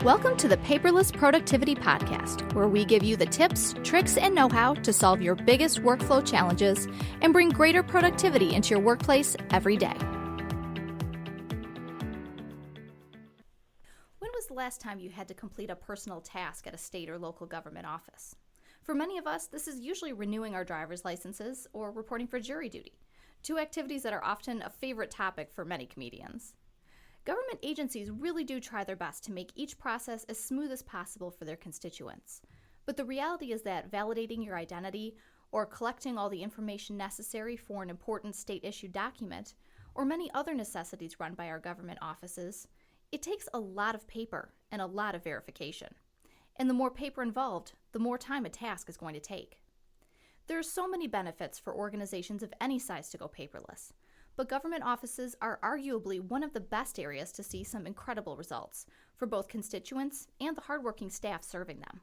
Welcome to the Paperless Productivity Podcast, where we give you the tips, tricks, and know-how to solve your biggest workflow challenges and bring greater productivity into your workplace every day. When was the last time you had to complete a personal task at a state or local government office? For many of us, this is usually renewing our driver's licenses or reporting for jury duty, two activities that are often a favorite topic for many comedians. Government agencies really do try their best to make each process as smooth as possible for their constituents. But the reality is that validating your identity or collecting all the information necessary for an important state-issued document, or many other necessities run by our government offices, it takes a lot of paper and a lot of verification. And the more paper involved, the more time a task is going to take. There are so many benefits for organizations of any size to go paperless. But government offices are arguably one of the best areas to see some incredible results for both constituents and the hardworking staff serving them.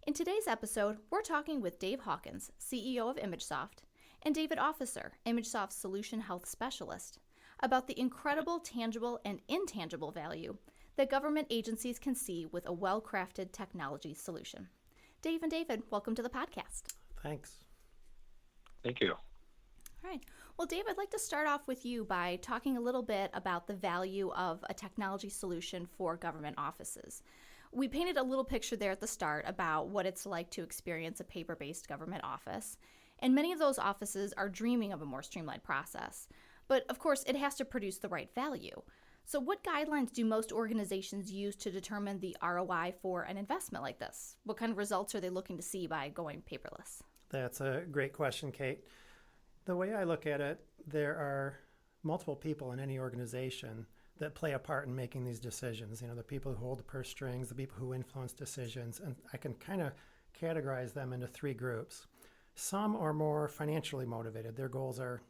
In today's episode, we're talking with Dave Hawkins, CEO of ImageSoft, and David Officer, ImageSoft's Solution Health Specialist, about the incredible tangible and intangible value that government agencies can see with a well-crafted technology solution. Dave and David, welcome to the podcast. Thanks. Thank you. All right. Well, Dave, I'd like to start off with you by talking a little bit about the value of a technology solution for government offices. We painted a little picture there at the start about what it's like to experience a paper-based government office, and many of those offices are dreaming of a more streamlined process. But, of course, it has to produce the right value. So what guidelines do most organizations use to determine the ROI for an investment like this? What kind of results are they looking to see by going paperless? That's a great question, Kate. The way I look at it, there are multiple people in any organization that play a part in making these decisions. You know, the people who hold the purse strings, the people who influence decisions, and I can kind of categorize them into three groups. Some are more financially motivated. Their goals are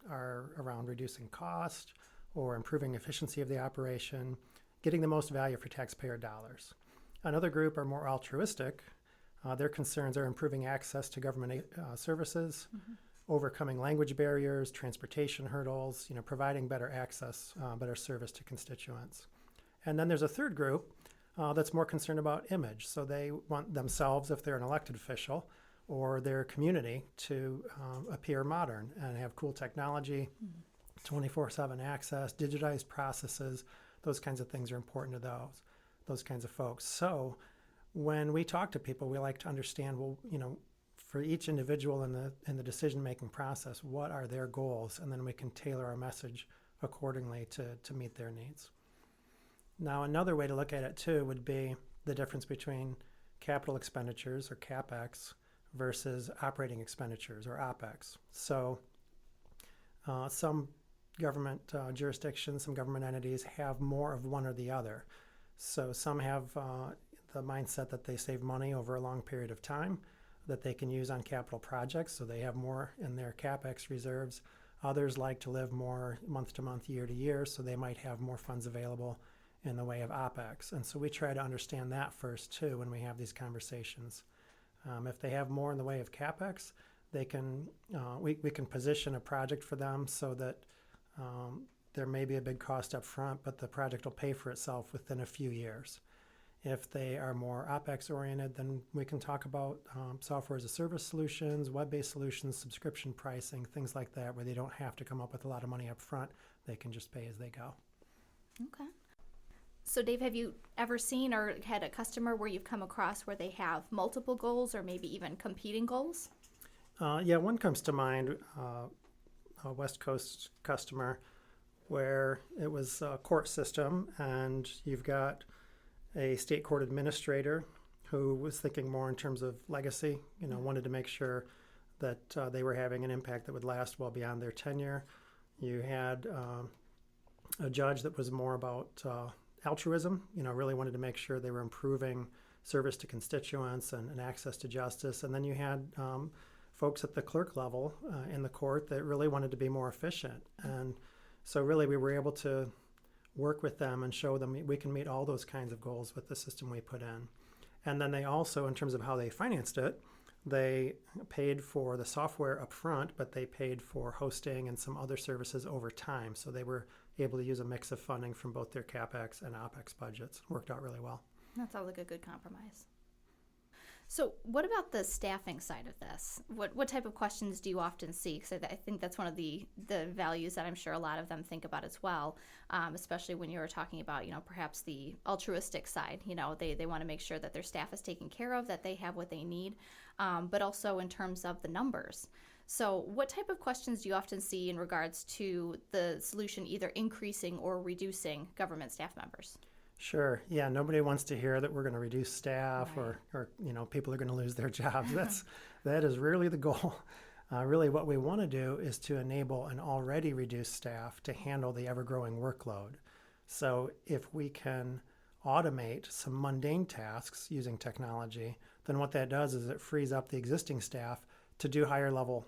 around reducing cost or improving efficiency of the operation, getting the most value for taxpayer dollars. Another group are more altruistic. Their concerns are improving access to government services, overcoming language barriers, transportation hurdles, providing better access, better service to constituents. And then there's a third group that's more concerned about image. So they want themselves, if they're an elected official, or their community to appear modern and have cool technology, 24/7 access, digitized processes. Those kinds of things are important to those kinds of folks. So when we talk to people, we like to understand, well, for each individual in the decision-making process, what are their goals? And then we can tailor our message accordingly to meet their needs. Now, another way to look at it, too, would be the difference between capital expenditures, or CapEx, versus operating expenditures, or OpEx. So some government jurisdictions, some government entities have more of one or the other. So some have the mindset that they save money over a long period of time that they can use on capital projects, so they have more in their CapEx reserves. Others like to live more month to month, year to year, so they might have more funds available in the way of OpEx. And so we try to understand that first, too, when we have these conversations. If they have more in the way of CapEx, they can we can position a project for them so that there may be a big cost up front, but the project will pay for itself within a few years. If they are more OpEx oriented, then we can talk about software as a service solutions, web-based solutions, subscription pricing, things like that, where they don't have to come up with a lot of money up front. They can just pay as they go. Okay. So Dave, have you ever seen or had a customer where you've come across where they have multiple goals or maybe even competing goals? Yeah, one comes to mind, a West Coast customer where it was a court system, and you've got a state court administrator who was thinking more in terms of legacy, wanted to make sure that they were having an impact that would last well beyond their tenure. You had a judge that was more about altruism, really wanted to make sure they were improving service to constituents and access to justice. And then you had folks at the clerk level in the court that really wanted to be more efficient. And so really we were able to work with them and show them we can meet all those kinds of goals with the system we put in. And then they also, in terms of how they financed it, they paid for the software up front, but they paid for hosting and some other services over time. So they were able to use a mix of funding from both their CapEx and OpEx budgets. Worked out really well. That sounds like a good compromise. So what about the staffing side of this? What type of questions do you often see? Because I think that's one of the values that I'm sure a lot of them think about as well, especially when you were talking about, perhaps the altruistic side. They want to make sure that their staff is taken care of, that they have what they need, but also in terms of the numbers. So what type of questions do you often see in regards to the solution either increasing or reducing government staff members? Sure. Yeah. Nobody wants to hear that we're going to reduce staff Right. or people are going to lose their jobs. That is really the goal. Really, what we want to do is to enable an already reduced staff to handle the ever-growing workload. So if we can automate some mundane tasks using technology, then what that does is it frees up the existing staff to do higher level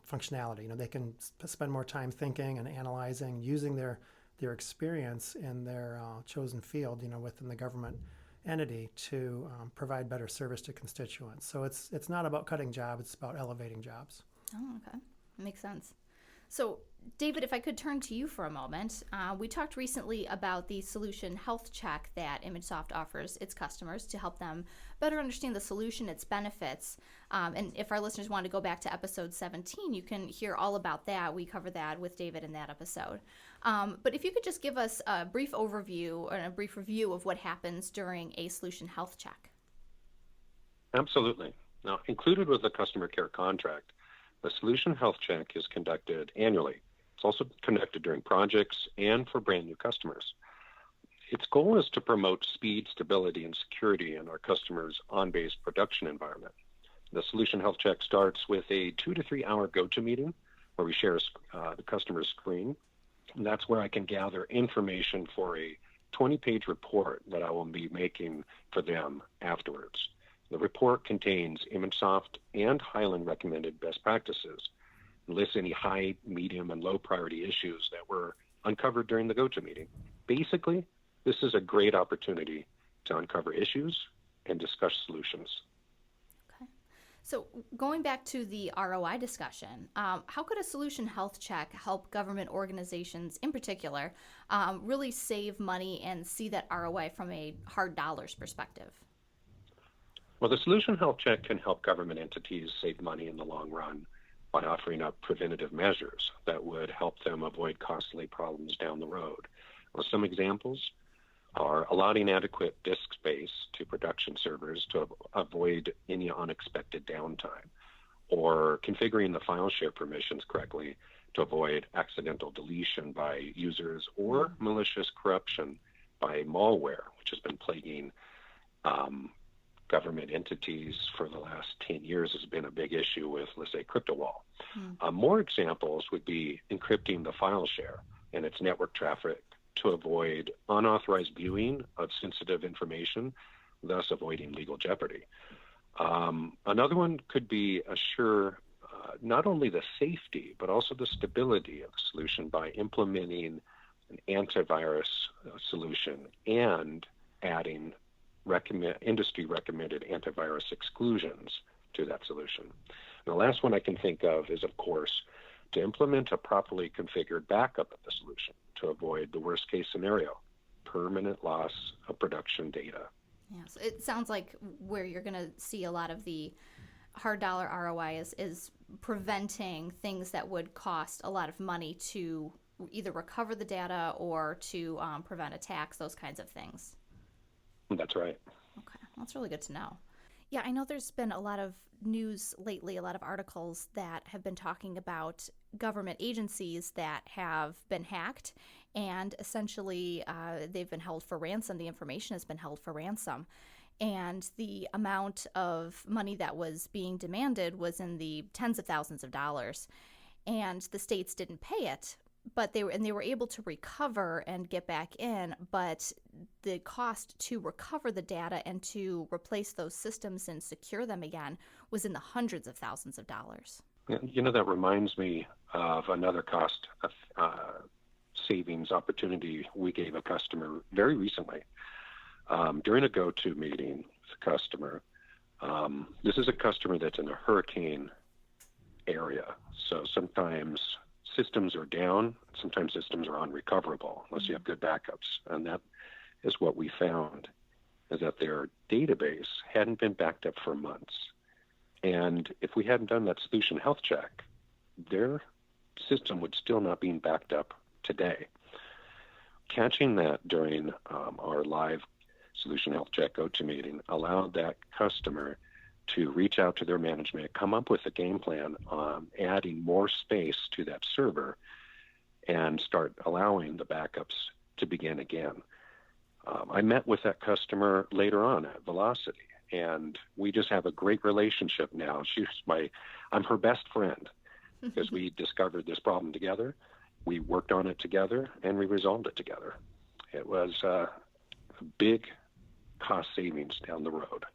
functionality. They can spend more time thinking and analyzing, using their experience in their chosen field, within the government entity to provide better service to constituents. So it's not about cutting jobs, it's about elevating jobs. Oh, okay. Makes sense. So, David, if I could turn to you for a moment, we talked recently about the solution health check that ImageSoft offers its customers to help them better understand the solution, its benefits. And if our listeners want to go back to episode 17, you can hear all about that. We covered that with David in that episode. But if you could just give us a brief overview or a brief review of what happens during a solution health check. Absolutely. Now, included with the customer care contract, the solution health check is conducted annually. It's also conducted during projects and for brand new customers. Its goal is to promote speed, stability, and security in our customers' on-base production environment. The solution health check starts with a 2 to 3 hour go-to meeting where we share the customer's screen. And that's where I can gather information for a 20-page report that I will be making for them afterwards. The report contains ImageSoft and Highland recommended best practices, and lists any high, medium, and low priority issues that were uncovered during the go-to meeting. Basically, this is a great opportunity to uncover issues and discuss solutions. Okay. So going back to the ROI discussion, how could a solution health check help government organizations in particular really save money and see that ROI from a hard dollars perspective? Well, the solution health check can help government entities save money in the long run by offering up preventative measures that would help them avoid costly problems down the road. Well, some examples are allotting adequate disk space to production servers to avoid any unexpected downtime, or configuring the file share permissions correctly to avoid accidental deletion by users or malicious corruption by malware, which has been plaguing government entities for the last 10 years. Has been a big issue with, let's say, CryptoWall. More examples would be encrypting the file share and its network traffic to avoid unauthorized viewing of sensitive information, thus avoiding legal jeopardy. Another one could be assure not only the safety, but also the stability of the solution by implementing an antivirus solution and adding industry-recommended antivirus exclusions to that solution. And the last one I can think of is, of course, to implement a properly configured backup of the solution to avoid the worst-case scenario, permanent loss of production data. Yeah, so it sounds like where you're going to see a lot of the hard dollar ROI is preventing things that would cost a lot of money to either recover the data or to prevent attacks, those kinds of things. That's right. Okay, that's really good to know. Yeah, I know there's been a lot of news lately, a lot of articles that have been talking about government agencies that have been hacked, and essentially they've been held for ransom. The information has been held for ransom. And the amount of money that was being demanded was in the tens of thousands of dollars. And the states didn't pay it, but they were able to recover and get back in, but the cost to recover the data and to replace those systems and secure them again was in the hundreds of thousands of dollars. That reminds me of another cost savings opportunity we gave a customer very recently. During a go-to meeting with a customer, this is a customer that's in a hurricane area, so sometimes systems are down, sometimes systems are unrecoverable unless you have good backups, and that is what we found. is that their database hadn't been backed up for months. And if we hadn't done that solution health check, their system would still not be backed up today. Catching that during our live solution health check go-to meeting allowed that customer to reach out to their management, come up with a game plan on adding more space to that server, and start allowing the backups to begin again. I met with that customer later on at Velocity, and we just have a great relationship now. I'm her best friend because we discovered this problem together. We worked on it together, and we resolved it together. It was a big cost savings down the road.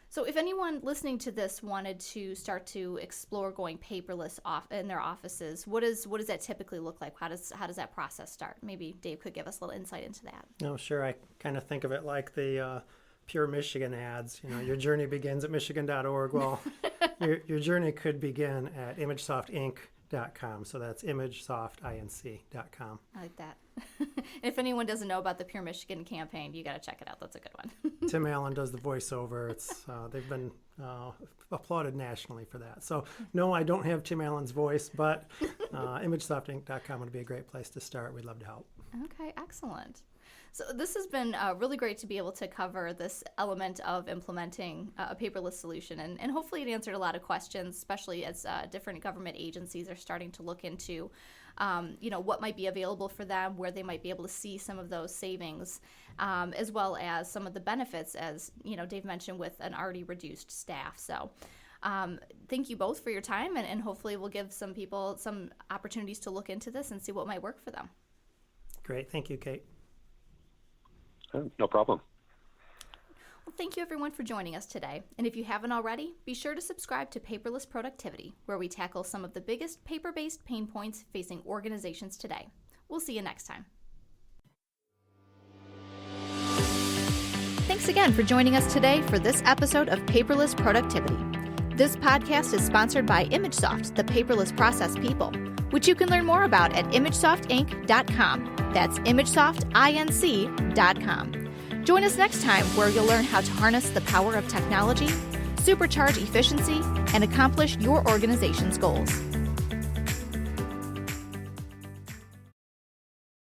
So if anyone listening to this wanted to start to explore going paperless in their offices, what does that typically look like? How does that process start? Maybe Dave could give us a little insight into that. No, sure. I kind of think of it like the Pure Michigan ads. Your journey begins at michigan.org. Well, your journey could begin at ImageSoftInc.com. So that's ImageSoftInc.com. I like that. If anyone doesn't know about the Pure Michigan campaign, you got to check it out. That's a good one. Tim Allen does the voiceover. It's they've been applauded nationally for that. So no, I don't have Tim Allen's voice, but ImageSoftInc.com would be a great place to start. We'd love to help. Okay, excellent. So this has been really great to be able to cover this element of implementing a paperless solution, and hopefully it answered a lot of questions, especially as different government agencies are starting to look into what might be available for them, where they might be able to see some of those savings, as well as some of the benefits, as Dave mentioned, with an already reduced staff. So thank you both for your time, and hopefully we'll give some people some opportunities to look into this and see what might work for them. Great. Thank you, Kate. No problem. Well, thank you everyone for joining us today. And if you haven't already, be sure to subscribe to Paperless Productivity, where we tackle some of the biggest paper-based pain points facing organizations today. We'll see you next time. Thanks again for joining us today for this episode of Paperless Productivity. This podcast is sponsored by ImageSoft, the paperless process people, which you can learn more about at ImageSoftInc.com. That's ImageSoftInc.com. Join us next time where you'll learn how to harness the power of technology, supercharge efficiency, and accomplish your organization's goals.